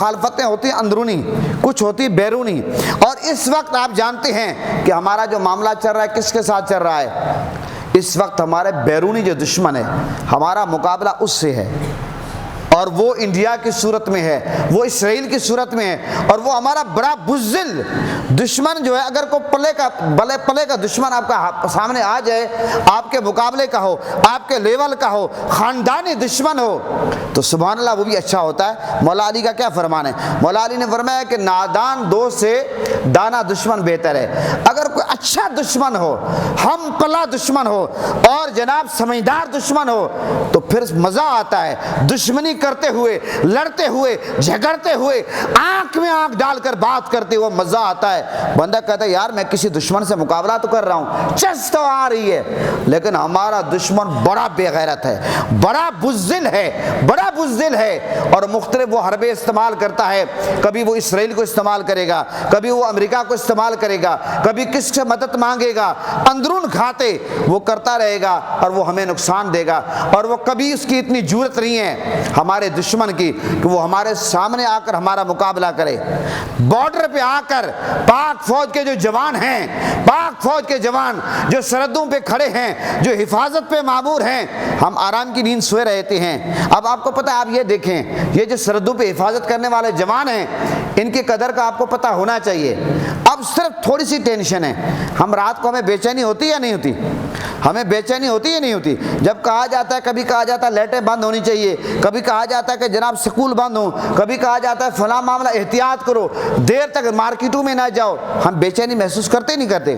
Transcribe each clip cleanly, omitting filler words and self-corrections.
مخالفتیں ہوتی ہیں اندرونی، کچھ ہوتی بیرونی، اور اس وقت آپ جانتے ہیں کہ ہمارا جو معاملہ چل رہا ہے کس کے ساتھ چل رہا ہے؟ اس وقت ہمارے بیرونی جو دشمن ہے، ہمارا مقابلہ اس سے ہے، اور وہ انڈیا کی صورت میں ہے، وہ اسرائیل کی صورت میں ہے، اور وہ ہمارا بڑا بزدل دشمن جو ہے، اگر کوئی پلے کا دشمن آپ کا سامنے آ جائے، آپ کے مقابلے کا ہو، آپ کے لیول کا ہو، خاندانی دشمن ہو، تو سبحان اللہ وہ بھی اچھا ہوتا ہے۔ مولا علی کا کیا فرمان ہے؟ مولا علی نے فرمایا کہ نادان دوست سے دانا دشمن بہتر ہے۔ اگر کوئی اچھا دشمن ہو، ہم پلا دشمن ہو، اور جناب سمجھدار دشمن ہو، تو پھر مزہ آتا ہے دشمنی کرتے ہوئے، لڑتے ہوئے، جھگڑتے ہوئے، آنکھ میں آنکھ ڈال کر بات کرتے ہوئے مزہ آتا ہے۔ بندہ کہتا ہے یار میں کسی دشمن سے مقابلہ تو کر رہا ہوں، چس تو آ رہی ہے، لیکن ہمارا دشمن بڑا بے غیرت ہے، بڑا بزدل ہے، اور مختلف وہ حربے استعمال کرتا ہے، کبھی وہ اسرائیل کو استعمال کرے گا، کبھی وہ امریکہ کو استعمال کرے گا، کبھی کس سے مدد مانگے گا، اندرون کھاتے وہ کرتا رہے گا، اور وہ ہمیں نقصان دے گا۔ اور وہ کبھی اس کی اتنی جرأت نہیں ہے ہمارے دشمن کی کہ وہ ہمارے سامنے آ کر ہمارا مقابلہ کرے۔ بارڈر پہ آ کر پاک فوج کے جو جوان ہیں، پاک فوج کے جوان جو سرحدوں پہ کھڑے ہیں، جو حفاظت پہ مامور ہیں، ہم آرام کی نیند سوئے رہتے ہیں۔ اب آپ کو پتہ ہے، آپ یہ دیکھیں، یہ جو سرحدوں پہ حفاظت کرنے والے جوان ہیں، ان کی قدر کا آپ کو پتہ ہونا چاہیے۔ اب صرف تھوڑی سی ٹینشن ہے، ہم رات کو ہمیں بے چینی ہوتی ہے یا نہیں ہوتی؟ ہمیں بے چینی ہوتی ہے نہیں ہوتی؟ جب کہا جاتا ہے، کبھی کہا جاتا ہے لائٹیں بند ہونی چاہیے، کبھی کہا جاتا ہے کہ جناب سکول بند ہوں، کبھی کہا جاتا ہے فلاں معاملہ، احتیاط کرو، دیر تک مارکیٹوں میں نہ جاؤ، ہم بے چینی محسوس کرتے نہیں کرتے؟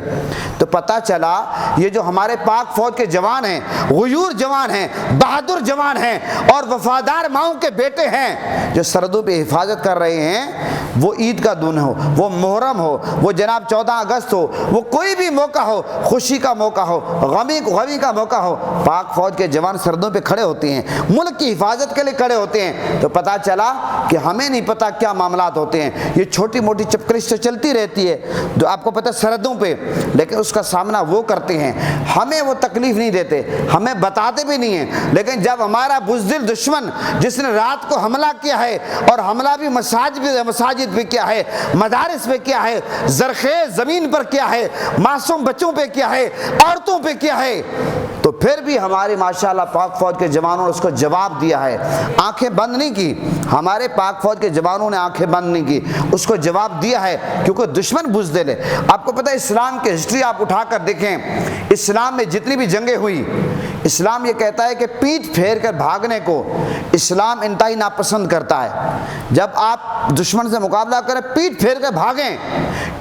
تو پتہ چلا یہ جو ہمارے پاک فوج کے جوان ہیں، غیور جوان ہیں، بہادر جوان ہیں، اور وفادار ماؤں کے بیٹے ہیں، جو سرحدوں پہ حفاظت کر رہے ہیں، وہ عید کا دن ہو، وہ محرم ہو، وہ جناب 14 اگست ہو، وہ کوئی بھی موقع ہو، خوشی کا موقع ہو، غمی کا موقع ہو، پاک فوج کے جوان سرحدوں پہ کھڑے ہوتے ہیں، ملک کی حفاظت کے لیے کھڑے ہوتے ہیں۔ تو پتہ چلا کہ ہمیں نہیں پتہ کیا معاملات ہوتے ہیں، یہ چھوٹی موٹی چپکرش تو چلتی رہتی ہے جو آپ کو پتہ سرحدوں پہ، لیکن اس کا سامنا وہ کرتے ہیں، ہمیں وہ تکلیف نہیں دیتے، ہمیں بتاتے بھی نہیں ہیں، لیکن جب ہمارا بزدل دشمن جس نے رات کو حملہ کیا ہے، اور حملہ بھی مساجد پہ کیا ہے، مدارس پہ کیا ہے، زرخیز زمین پر کیا ہے، معصوم بچوں پہ کیا ہے، عورتوں پہ کیا ہے، تو پھر بھی ہمارے ماشاءاللہ پاک فوج کے جوانوں نے اس کو جواب دیا ہے، آنکھیں بند نہیں کی، ہمارے پاک فوج کے جوانوں نے آنکھیں بند نہیں کی، اس کو جواب دیا ہے، کیونکہ دشمن بزدل ہے۔ آپ کو پتہ ہے اسلام کی ہسٹری آپ اٹھا کر دیکھیں، اسلام میں جتنی بھی جنگیں ہوئی، اسلام یہ کہتا ہے کہ پیٹھ پھیر کر بھاگنے کو اسلام انتہائی ناپسند کرتا ہے۔ جب آپ دشمن سے مقابلہ کریں پیٹھ پھیر کر بھاگیں،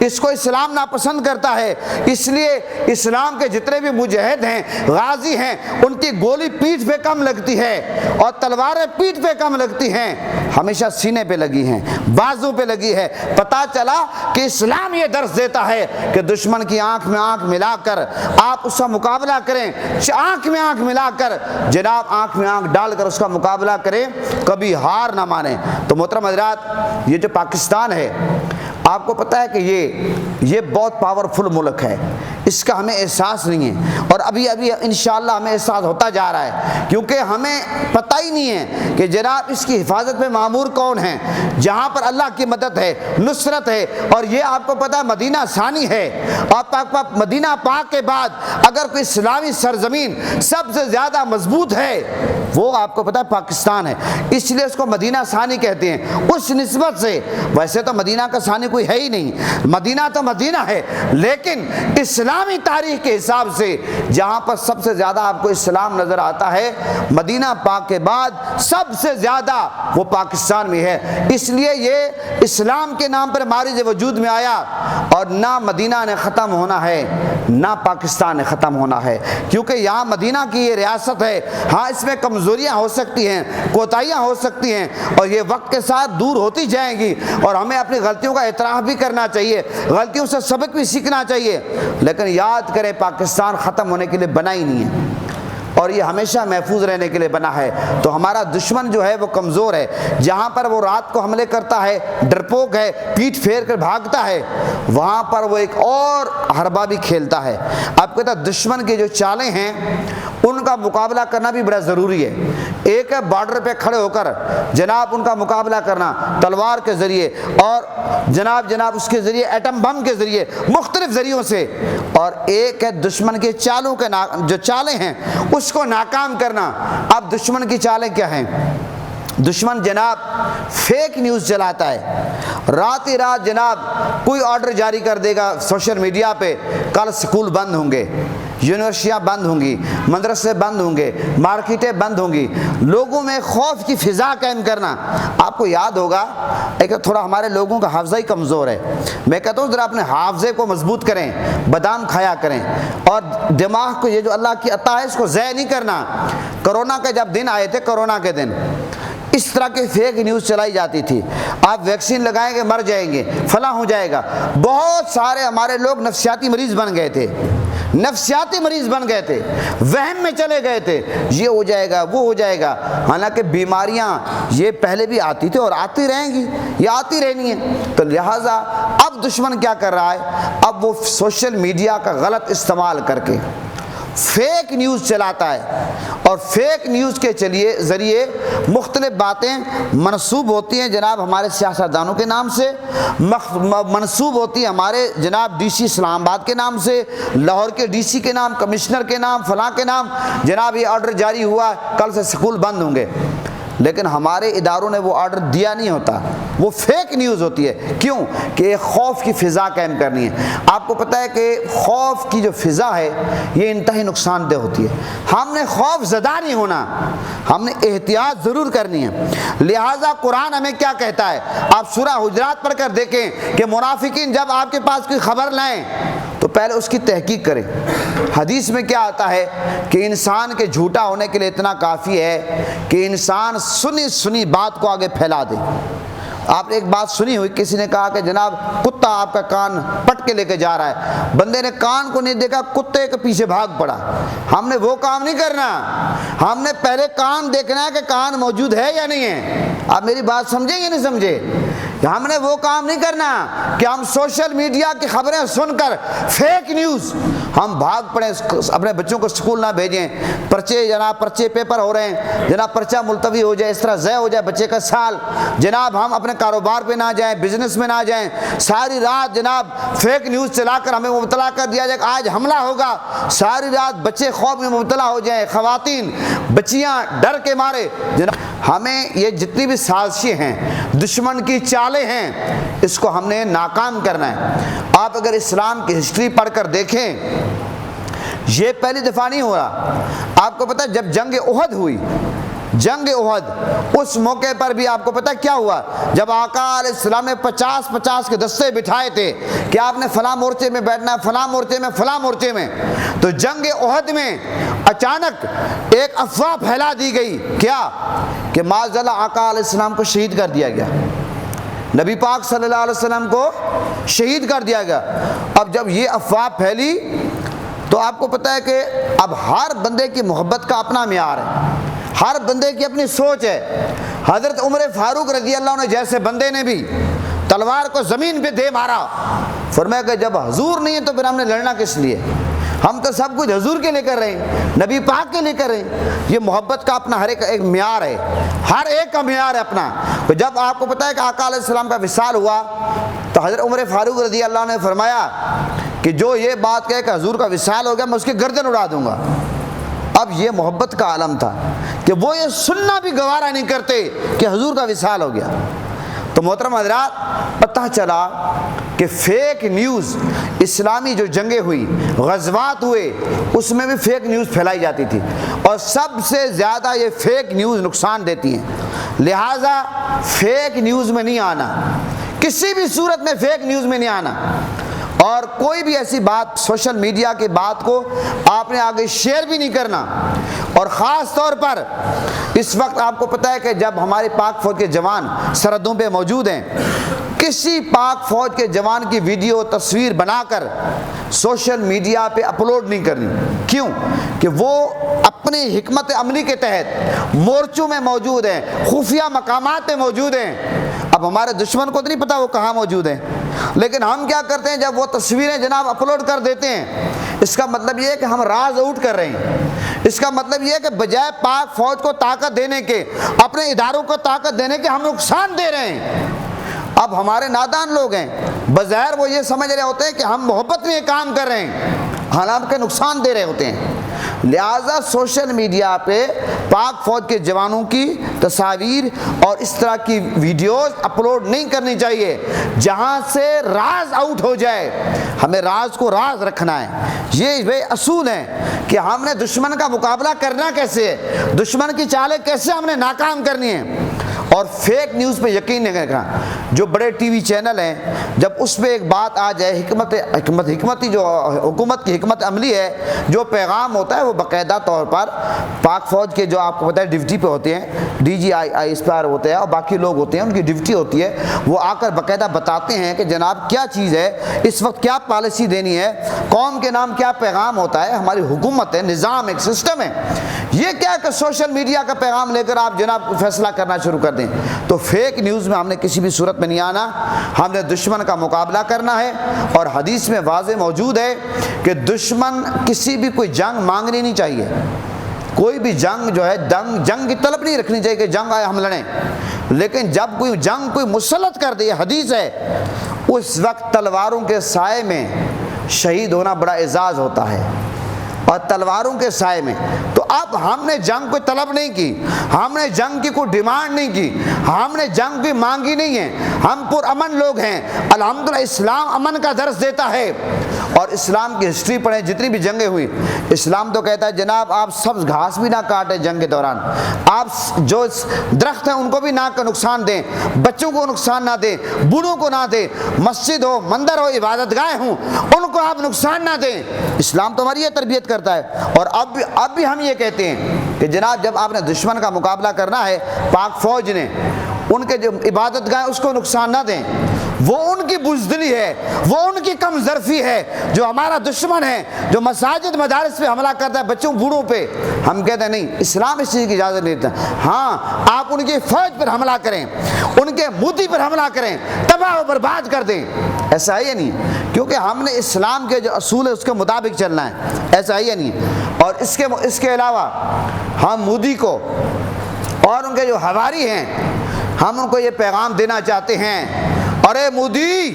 اس کو اسلام ناپسند کرتا ہے۔ اس لیے اسلام کے جتنے بھی مجاہد ہیں، غازی ہیں، ان کی گولی پیٹھ پہ کم لگتی ہے، اور تلواریں پیٹھ پہ کم لگتی ہیں، ہمیشہ سینے پہ لگی ہیں، بازو پہ لگی ہے۔ پتہ چلا کہ اسلام یہ درس دیتا ہے کہ دشمن کی آنکھ میں آنکھ ملا کر آپ اس کا مقابلہ کریں، آنکھ میں آنکھ ملا کر جناب آنکھ میں آنکھ ڈال کر اس کا مقابلہ کریں، کبھی ہار نہ مانیں۔ تو محترم حضرات، یہ جو پاکستان ہے، آپ کو پتہ ہے کہ یہ بہت پاورفل ملک ہے، اس کا ہمیں احساس نہیں ہے، اور ابھی انشاءاللہ ہمیں احساس ہوتا جا رہا ہے، کیونکہ ہمیں پتہ ہی نہیں ہے کہ جناب اس کی حفاظت میں مامور کون ہیں، جہاں پر اللہ کی مدد ہے، نصرت ہے۔ اور یہ آپ کو پتہ ہے مدینہ ثانی ہے، اور مدینہ پاک کے بعد اگر کوئی اسلامی سرزمین سب سے زیادہ مضبوط ہے، وہ آپ کو پتہ ہے پاکستان ہے، اس لیے اس کو مدینہ ثانی کہتے ہیں۔ اس نسبت سے ویسے تو مدینہ کا ثانی کوئی ہے ہی نہیں، مدینہ تو مدینہ ہے، لیکن اسلامی تاریخ کے حساب سے جہاں پر سب سے زیادہ آپ کو اسلام نظر آتا ہے، مدینہ پاک کے بعد سب سے زیادہ وہ پاکستان میں ہے۔ اس لیے یہ اسلام کے نام پر مارج وجود میں آیا، اور نہ مدینہ نے ختم ہونا ہے، نہ پاکستان نے ختم ہونا ہے، کیونکہ یہاں مدینہ کی یہ ریاست ہے۔ ہاں اس میں کمزوریاں ہو سکتی ہیں، کوتاہیاں ہو سکتی ہیں، اور یہ وقت کے ساتھ دور ہوتی جائیں گی، اور ہمیں اپنی غلطیوں کا اعتراف بھی کرنا چاہیے، غلطیوں سے سبق بھی سیکھنا چاہیے، لیکن یاد کریں پاکستان ختم ہونے کے لیے بنا ہی نہیں ہے، اور یہ ہمیشہ محفوظ رہنے کے لیے بنا ہے۔ تو ہمارا دشمن جو ہے وہ کمزور ہے، جہاں پر وہ رات کو حملے کرتا ہے، ڈرپوک ہے، پیٹھ پھیر کر بھاگتا ہے، وہاں پر وہ ایک اور حربہ بھی کھیلتا ہے۔ آپ کہتا ہے دشمن کی جو چالیں ہیں ان کا مقابلہ کرنا بھی بڑا ضروری ہے، ایک ہے بارڈر پہ کھڑے ہو کر جناب ان کا مقابلہ کرنا تلوار کے ذریعے اور جناب اس کے ذریعے ایٹم بم کے ذریعے مختلف ذریعوں سے، اور ایک ہے دشمن کے چالوں کے جو چالیں ہیں اس کو ناکام کرنا۔ اب دشمن کی چالیں کیا ہیں؟ دشمن جناب فیک نیوز چلاتا ہے، رات ہی رات جناب کوئی آرڈر جاری کر دے گا سوشل میڈیا پہ، کل سکول بند ہوں گے، یونیورسٹیاں بند ہوں گی، مدرسے بند ہوں گے، مارکیٹیں بند ہوں گی، لوگوں میں خوف کی فضا قائم کرنا۔ آپ کو یاد ہوگا ایک تھوڑا ہمارے لوگوں کا حافظہ ہی کمزور ہے، میں کہتا ہوں ذرا اپنے حافظے کو مضبوط کریں، بادام کھایا کریں، اور دماغ کو یہ جو اللہ کی عطا ہے اس کو ضائع نہیں کرنا۔ کرونا کے جب دن آئے تھے، کرونا کے دن اس طرح کی فیک نیوز چلائی جاتی تھی، آپ ویکسین لگائیں گے مر جائیں گے، فلاں ہو جائے گا، بہت سارے ہمارے لوگ نفسیاتی مریض بن گئے تھے، نفسیاتی مریض بن گئے تھے، وہم میں چلے گئے تھے یہ ہو جائے گا وہ ہو جائے گا، حالانکہ بیماریاں یہ پہلے بھی آتی تھی اور آتی رہیں گی، یہ آتی رہنی ہے۔ تو لہٰذا اب دشمن کیا کر رہا ہے؟ اب وہ سوشل میڈیا کا غلط استعمال کر کے فیک نیوز چلاتا ہے، اور فیک نیوز کے ذریعے مختلف باتیں منسوب ہوتی ہیں جناب ہمارے سیاستدانوں کے نام سے، منسوب ہوتی ہیں ہمارے جناب ڈی سی اسلام آباد کے نام سے، لاہور کے ڈی سی کے نام، کمشنر کے نام، فلاں کے نام، جناب یہ آرڈر جاری ہوا کل سے سکول بند ہوں گے، لیکن ہمارے اداروں نے وہ آرڈر دیا نہیں ہوتا، وہ فیک نیوز ہوتی ہے۔ کیوں؟ کہ ایک خوف کی فضا قائم کرنی ہے۔ آپ کو پتہ ہے کہ خوف کی جو فضا ہے یہ انتہائی نقصان دہ ہوتی ہے، ہم نے خوف زدہ نہیں ہونا، ہم نے احتیاط ضرور کرنی ہے۔ لہٰذا قرآن ہمیں کیا کہتا ہے؟ آپ سورہ حجرات پڑھ کر دیکھیں کہ منافقین جب آپ کے پاس کوئی خبر لائیں تو پہلے اس کی تحقیق کریں۔ حدیث میں کیا آتا ہے کہ انسان کے جھوٹا ہونے کے لیے اتنا کافی ہے کہ انسان سنی بات کو آگے پھیلا دے۔ آپ نے ایک بات سنی ہوئی، کسی نے کہا کہ جناب کتا آپ کا کان پٹ کے لے کے جا رہا ہے، بندے نے کان کو نہیں دیکھا، کتے کے پیچھے بھاگ پڑا۔ ہم نے وہ کام نہیں کرنا، ہم نے پہلے کان دیکھنا ہے کہ کان موجود ہے یا نہیں ہے۔ آپ میری بات سمجھیں یا نہیں سمجھے؟ ہم نے وہ کام نہیں کرنا کہ ہم سوشل میڈیا کی خبریں سن کر فیک نیوز ہم بھاگ پڑیں، اپنے بچوں کو سکول نہ بھیجیں، پرچے پیپر ہو رہے ہیں جناب، پرچہ ملتوی ہو جائے، اس طرح ضائع ہو جائے بچے کا سال، جناب ہم اپنے کاروبار پہ نہ جائیں، بزنس میں نہ جائیں، ساری رات جناب فیک نیوز چلا کر ہمیں مبتلا کر دیا جائے کہ آج حملہ ہوگا، ساری رات بچے خوف میں مبتلا ہو جائیں، خواتین بچیاں ڈر کے مارے۔ جناب ہمیں یہ جتنی بھی سازشیں ہیں، دشمن کی چالیں ہیں، اس کو ہم نے ناکام کرنا ہے۔ آپ اگر اسلام کی ہسٹری پڑھ کر دیکھیں، یہ پہلی دفعہ نہیں ہو رہا۔ آپ کو پتہ جب جنگ احد ہوئی، جنگ احد، اس موقع پر بھی آپ کو پتہ کیا ہوا؟ جب آقا علیہ السلام نے 50 کے دستے بٹھائے تھے کہ آپ نے فلاں مورچے میں بیٹھنا ہے، فلاں مورچے میں، فلاں مورچے میں، تو جنگ احد میں اچانک ایک افواہ پھیلا دی گئی، کیا؟ کہ معاذ اللہ آقا علیہ السلام کو شہید کر دیا گیا، نبی پاک صلی اللہ علیہ وسلم کو شہید کر دیا گیا۔ اب جب یہ افواہ پھیلی تو آپ کو پتہ ہے کہ اب ہر بندے کی محبت کا اپنا معیار ہے، ہر بندے کی اپنی سوچ ہے۔ حضرت عمر فاروق رضی اللہ عنہ جیسے بندے نے بھی تلوار کو زمین پہ دے مارا، فرمایا کہ جب حضور نہیں ہے تو پھر ہم نے لڑنا کس لیے؟ ہم تو سب کچھ حضور کے لے کر رہے ہیں، نبی پاک کے لے کر رہے ہیں۔ یہ محبت کا اپنا ہر ایک معیار ہے، ہر ایک کا معیار ہے اپنا۔ تو جب آپ کو پتہ ہے کہ آقا علیہ السلام کا وصال ہوا تو حضرت عمر فاروق رضی اللہ عنہ نے فرمایا کہ جو یہ بات کہے کہ حضور کا وصال ہو گیا میں اس کی گردن اڑا دوں گا۔ اب یہ محبت کا عالم تھا کہ وہ یہ سننا بھی گوارا نہیں کرتے کہ حضور کا وصال ہو گیا۔ تو محترم حضرات، پتہ چلا کہ فیک نیوز، اسلامی جو جنگیں ہوئی، غزوات ہوئے، اس میں بھی فیک نیوز پھیلائی جاتی تھی، اور سب سے زیادہ یہ فیک نیوز نقصان دیتی ہیں۔ لہٰذا فیک نیوز میں نہیں آنا، کسی بھی صورت میں فیک نیوز میں نہیں آنا، اور کوئی بھی ایسی بات سوشل میڈیا کی بات کو آپ نے آگے شیئر بھی نہیں کرنا۔ اور خاص طور پر اس وقت آپ کو پتہ ہے کہ جب ہمارے پاک فوج کے جوان سرحدوں پہ موجود ہیں، کسی پاک فوج کے جوان کی ویڈیو تصویر بنا کر سوشل میڈیا پہ اپلوڈ نہیں کرنی۔ کیوں؟ کہ وہ اپنی حکمت عملی کے تحت مورچوں میں موجود ہیں، خفیہ مقامات پہ موجود ہیں۔ اب ہمارے دشمن کو تو نہیں پتا وہ کہاں موجود ہیں، لیکن ہم کیا کرتے ہیں جب وہ تصویریں جناب اپلوڈ کر دیتے ہیں، اس کا مطلب یہ ہے کہ ہم راز آؤٹ کر رہے ہیں۔ اس کا مطلب یہ ہے کہ بجائے پاک فوج کو طاقت دینے کے، اپنے اداروں کو طاقت دینے کے، ہم نقصان دے رہے ہیں۔ اب ہمارے نادان لوگ ہیں، بظاہر وہ یہ سمجھ رہے ہوتے ہیں کہ ہم محبت میں یہ کام کر رہے ہیں، حالانکہ نقصان دے رہے ہوتے ہیں۔ لہٰذا سوشل میڈیا پہ پاک فوج کے جوانوں کی تصاویر اور اس طرح کی ویڈیوز اپلوڈ نہیں کرنی چاہیے جہاں سے راز آؤٹ ہو جائے۔ ہمیں راز کو راز رکھنا ہے۔ یہ وہ اصول ہیں کہ ہم نے دشمن کا مقابلہ کرنا کیسے ہے، دشمن کی چالیں کیسے ہم نے ناکام کرنی ہے۔ اور فیک نیوز پہ یقین نہیں کرنا۔ جو بڑے ٹی وی چینل ہیں، جب اس پہ ایک بات آ جائے، حکمتی جو حکومت کی حکمت عملی ہے، جو پیغام ہوتا ہے وہ باقاعدہ طور پر پاک فوج کے جو آپ کو پتہ ہے ڈیوٹی پہ ہوتے ہیں، D G I S P R ہوتے ہیں اور باقی لوگ ہوتے ہیں، ان کی ڈیوٹی ہوتی ہے، وہ آ کر باقاعدہ بتاتے ہیں کہ جناب کیا چیز ہے، اس وقت کیا پالیسی دینی ہے، قوم کے نام کیا پیغام ہوتا ہے۔ ہماری حکومت ہے، نظام، ایک سسٹم ہے۔ یہ کیا کہ سوشل میڈیا کا پیغام لے کر آپ جناب فیصلہ کرنا شروع کر دیں۔ تو فیک نیوز میں ہم نے کسی بھی صورت میں نہیں آنا، ہم نے دشمن کا مقابلہ کرنا ہے۔ اور حدیث میں واضح موجود ہے کہ دشمن کسی بھی کوئی جنگ مانگنی نہیں چاہیے، کوئی بھی جنگ جو ہے جنگ کی طلب نہیں رکھنی چاہیے کہ جنگ آئے ہم لڑیں، لیکن جب کوئی جنگ کوئی مسلط کر دے، حدیث ہے، اس وقت تلواروں کے سائے میں شہید ہونا بڑا اعزاز ہوتا ہے، اور تلواروں کے سائے میں۔ تو اب ہم نے جنگ کوئی طلب نہیں کی، ہم نے جنگ کی کوئی ڈیمانڈ نہیں کی، ہم نے جنگ بھی مانگی نہیں ہے، ہم پرامن لوگ ہیں۔ الحمدللہ اسلام امن کا درس دیتا ہے، اور اسلام کی ہسٹری پڑھیں، جتنی بھی جنگیں ہوئی، اسلام تو کہتا ہے جناب آپ سبز گھاس بھی نہ کاٹیں جنگ کے دوران، آپ جو درخت ہیں ان کو بھی نہ نقصان دیں، بچوں کو نقصان نہ دیں، بوڑھوں کو نہ دیں، مسجد ہو، مندر ہو، عبادت گاہ ہوں، ان کو آپ نقصان نہ دیں۔ اسلام تو ہماری یہ تربیت کرتا ہے۔ اور اب بھی ہم یہ کہتے ہیں کہ جناب جب آپ نے دشمن کا مقابلہ کرنا ہے، پاک فوج نے ان کے جو عبادت گاہ اس کو نقصان نہ دیں، وہ ان کی بزدلی ہے، وہ ان کی کم ظرفی ہے۔ جو ہمارا دشمن ہے، جو مساجد مدارس پہ حملہ کرتا ہے، بچوں بوڑھوں پہ، ہم کہتے ہیں نہیں، اسلام اس چیز کی اجازت نہیں دیتا۔ ہاں آپ ان کی فوج پر حملہ کریں، ان کے مودی پر حملہ کریں، تباہ و برباد کر دیں، ایسا ہے یا نہیں؟ کیونکہ ہم نے اسلام کے جو اصول ہے اس کے مطابق چلنا ہے، ایسا ہے یا نہیں؟ اور اس کے علاوہ ہم مودی کو اور ان کے جو حواری ہیں، ہم ان کو یہ پیغام دینا چاہتے ہیں، ارے مودی،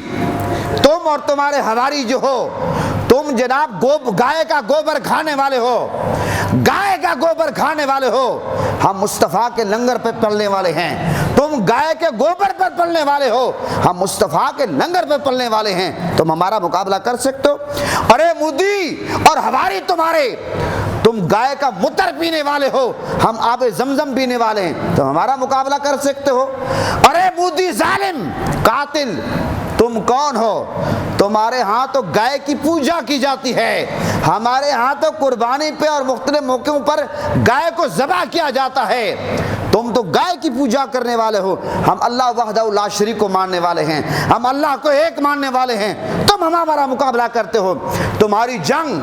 تم اور تمہارے حواری جو ہو، تم جناب گائے کا گوبر کھانے والے ہو، گائے کا گوبر کھانے والے ہو، ہم مصطفیٰ کے لنگر پہ پلنے والے ہیں۔ تم گائے کے گوبر پر پلنے والے ہو، ہم مصطفیٰ کے لنگر پہ پلنے والے ہیں، تم ہمارا مقابلہ کر سکتے ہو؟ ارے مودی اور حواری تمہارے، تم گائے کا متر پینے والے ہو، ہم آب زمزم پینے والے ہیں، تم ہمارا مقابلہ کر سکتے ہو؟ ارے مودی ظالم، قاتل، تم کون ہو؟ تمہارے ہاں تو گائے کی پوجا کی جاتی ہے، ہمارے ہاں تو قربانی پہ اور مختلف موقعوں پر گائے کو ذبح کیا جاتا ہے، تم تو گائے کی پوجا کرنے والے ہو، ہم اللہ وحدہ لا شریک کو ماننے والے ہیں، ہم اللہ کو ایک ماننے والے ہیں، تم ہمارا مقابلہ کرتے ہو۔ تمہاری جنگ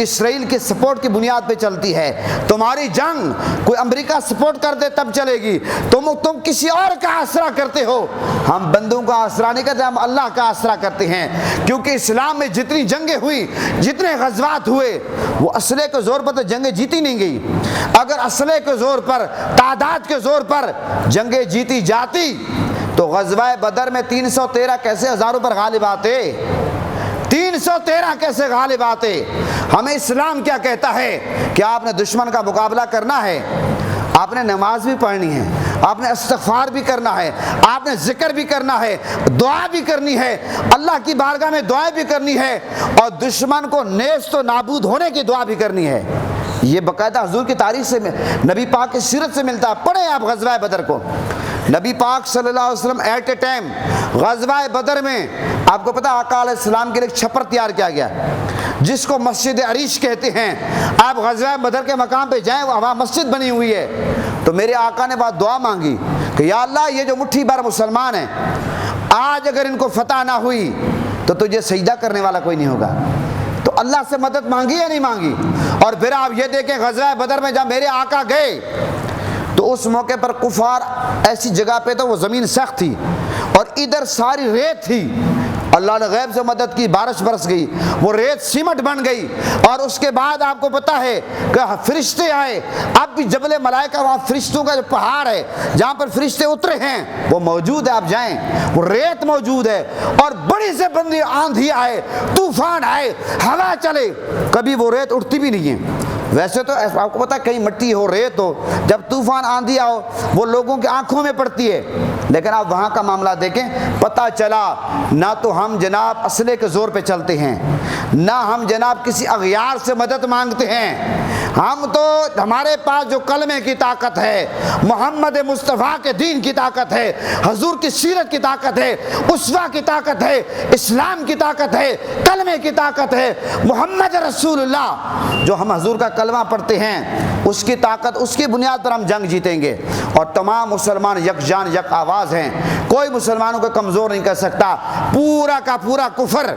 اسرائیل کے سپورٹ کی بنیاد پہ چلتی ہے، تمہاری جنگ کوئی امریکہ سپورٹ کر دے تب چلے گی، تم کسی اور کا آسرا کرتے ہو، ہم بندوں کا آسرا نہیں کرتے، ہم اللہ کا آسرا کرتے ہیں۔ کیونکہ اسلام میں جتنی جنگیں ہوئی، جتنے غزوات ہوئے، وہ اسلحے کے زور پر تو جنگیں جیتی نہیں گئی۔ اگر اسلحے کے زور پر، تعداد کے زور پر جنگیں جیتی جاتی تو غزوہ بدر میں 313 کیسے ہزاروں پر غالب آتے؟ 313 کیسے غالب آتے؟ ہمیں اسلام کیا کہتا ہے کہ آپ نے دشمن کا مقابلہ کرنا ہے، آپ نے نماز بھی پڑھنی ہے، آپ نے استغفار بھی کرنا ہے، آپ نے ذکر بھی کرنا ہے، دعا بھی کرنی ہے، اللہ کی بارگاہ میں دعائیں بھی کرنی ہے، اور دشمن کو نیست و نابود ہونے کی دعا بھی کرنی ہے۔ یہ باقاعدہ حضور کی تاریخ سے، نبی پاک کی سیرت سے ملتا ہے۔ پڑھیں آپ غزوہ بدر کو، نبی پاک صلی اللہ علیہ وسلم ایٹ اے ٹائم غزوہ بدر میں، آپ کو پتہ آقا علیہ السلام کے لیے ایک چھپر تیار کیا گیا جس کو مسجد عریش کہتے ہیں۔ آپ غزوہ بدر کے مقام پہ جائیں، وہاں مسجد بنی ہوئی ہے، تو میرے آقا نے بات دعا مانگی کہ یا اللہ یہ جو مٹھی بھر مسلمان ہیں، آج اگر ان کو فتح نہ ہوئی تو تجھے سجدہ کرنے والا کوئی نہیں ہوگا۔ تو اللہ سے مدد مانگی یا نہیں مانگی؟ اور پھر آپ یہ دیکھیں غزوہ بدر میں جب میرے آقا گئے تو اس موقع پر کفار ایسی جگہ پہ تو وہ زمین سخت تھی اور ادھر ساری ریت تھی، اللہ نے غیب سے مدد کی، بارش برس گئی، وہ ریت سیمٹ بن گئی، اور اس کے بعد آپ کو پتا ہے کہ فرشتے آئے۔ اب بھی جبل ملائکہ، وہاں فرشتوں کا جو پہاڑ ہے جہاں پر فرشتے اترے ہیں وہ موجود ہے، آپ جائیں، وہ ریت موجود ہے، اور بڑی سے بندی آندھی آئے، طوفان آئے، ہوا چلے، کبھی وہ ریت اٹھتی بھی نہیں ہے۔ ویسے تو آپ کو پتا ہے کہیں مٹی ہو، ریت ہو، جب طوفان آندھی آؤ وہ لوگوں کی آنکھوں میں پڑتی ہے، لیکن آپ وہاں کا معاملہ دیکھیں، پتہ چلا نہ تو ہم جناب اسلحے کے زور پہ چلتے ہیں، نہ ہم جناب کسی اغیار سے مدد مانگتے ہیں، ہم تو ہمارے پاس جو کلمے کی طاقت ہے، محمد مصطفیٰ کے دین کی طاقت ہے، حضور کی سیرت کی طاقت ہے، اسوہ کی طاقت ہے، اسلام کی طاقت ہے، کلمے کی طاقت ہے، محمد رسول اللہ جو ہم حضور کا کلمہ پڑھتے ہیں اس کی طاقت، اس کی بنیاد پر ہم جنگ جیتیں گے، اور تمام مسلمان یک جان یک آواز ہیں، کوئی مسلمانوں کو کمزور نہیں کر سکتا۔ پورا کا پورا کفر،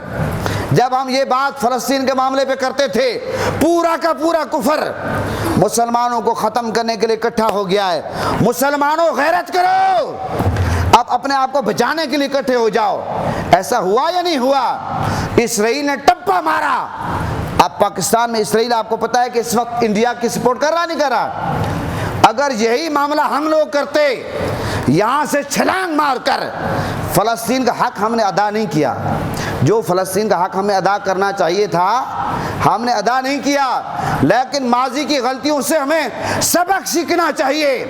جب ہم یہ بات فلسطین کے معاملے پہ کرتے تھے، پورا کا پورا کفر مسلمانوں کو ختم کرنے کے لیے اکٹھا ہو گیا ہے۔ مسلمانوں غیرت کرو، اب اپنے آپ کو بچانے کے لیے اکٹھے ہو جاؤ۔ ایسا ہوا یا نہیں ہوا؟ اسرائیل نے ٹپا مارا، اب پاکستان میں اسرائیل آپ کو پتا ہے کہ اس وقت انڈیا کی سپورٹ کر رہا نہیں کر رہا؟ اگر یہی معاملہ ہم لوگ کرتے، یہاں سے چھلانگ مار کر، فلسطین کا حق ہم نے ادا نہیں کیا، جو فلسطین کا حق ہمیں ادا کرنا چاہیے تھا ہم نے ادا نہیں کیا، لیکن ماضی کی غلطیوں سے ہمیں سبق سیکھنا چاہیے۔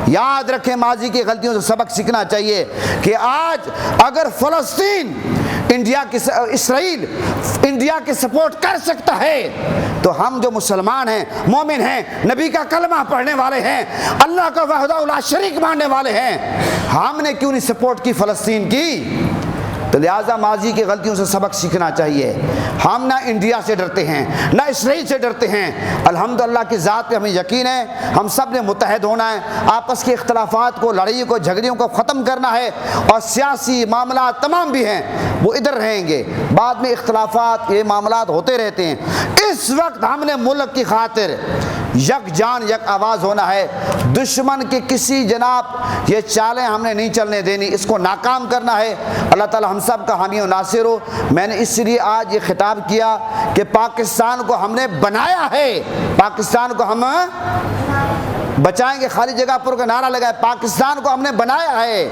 یاد رکھیں، ماضی کی غلطیوں سے سبق سیکھنا چاہیے کہ آج اگر فلسطین اسرائیل انڈیا کی سپورٹ کر سکتا ہے تو ہم جو مسلمان ہیں، مومن ہیں، نبی کا کلمہ پڑھنے والے ہیں، اللہ کا وحدہ لا شریک ماننے والے ہیں، ہم نے کیوں نہیں سپورٹ کی فلسطین کی؟ تو لہٰذا ماضی کی غلطیوں سے سبق سیکھنا چاہیے۔ ہم نہ انڈیا سے ڈرتے ہیں نہ اسرائیل سے ڈرتے ہیں، الحمدللہ کی ذات پہ ہمیں یقین ہے، ہم سب نے متحد ہونا ہے، آپس کے اختلافات کو، لڑائیوں کو، جھگڑیوں کو ختم کرنا ہے، اور سیاسی معاملات تمام بھی ہیں وہ ادھر رہیں گے، بعد میں اختلافات، یہ معاملات ہوتے رہتے ہیں۔ اس وقت ہم نے ملک کی خاطر یک جان یک آواز ہونا ہے، دشمن کی کسی جناب یہ چالیں ہم نے نہیں چلنے دینی، اس کو ناکام کرنا ہے۔ اللہ تعالی ہم سب کا حامی و ناصر ہو۔ میں نے اس لیے آج یہ خطاب کیا کہ پاکستان کو ہم نے بنایا ہے، پاکستان کو ہم بچائیں گے، خالی جگہ پر کا نعرہ لگائے، پاکستان کو ہم نے بنایا ہے،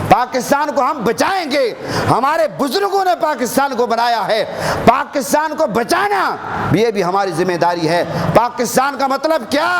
پاکستان کو ہم بچائیں گے، ہمارے بزرگوں نے پاکستان کو بنایا ہے، پاکستان کو بچانا یہ بھی ہماری ذمہ داری ہے۔ پاکستان کا مطلب کیا؟